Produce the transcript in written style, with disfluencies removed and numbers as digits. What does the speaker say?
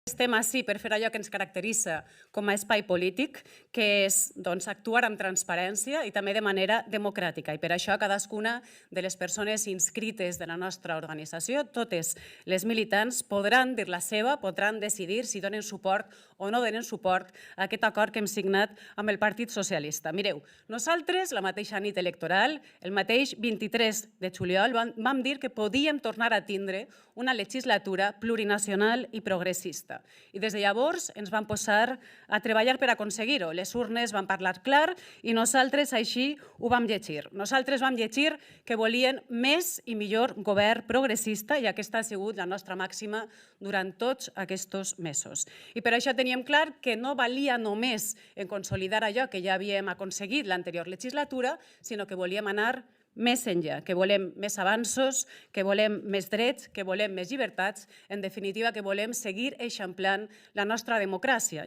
Estem ací per fer allò que ens caracteritza com a espai polític, que és actuar amb transparència i també de manera democràtica. I per això cadascuna de les persones inscrites de la nostra organització, totes les militants, podran dir la seva, podran decidir si donen suport o no donen suport a aquest acord que hem signat amb el Partit Socialista. Mireu, nosaltres, la mateixa nit electoral, el mateix 23 de juliol, vam dir que podíem tornar a tindre una legislatura plurinacional i progressista. I des de llavors ens vam posar a treballar per aconseguir-ho. Les urnes van parlar clar i nosaltres així ho vam llegir. Nosaltres vam llegir que volien més i millor govern progressista i aquesta ha sigut la nostra màxima durant tots aquests mesos. I per això teníem clar que no valia només en consolidar allò que ja havíem aconseguit l'anterior legislatura, sinó que volíem anar més enllà, que volem més avanços, que volem més drets, que volem més llibertats, en definitiva, que volem seguir eixamplant la nostra democràcia.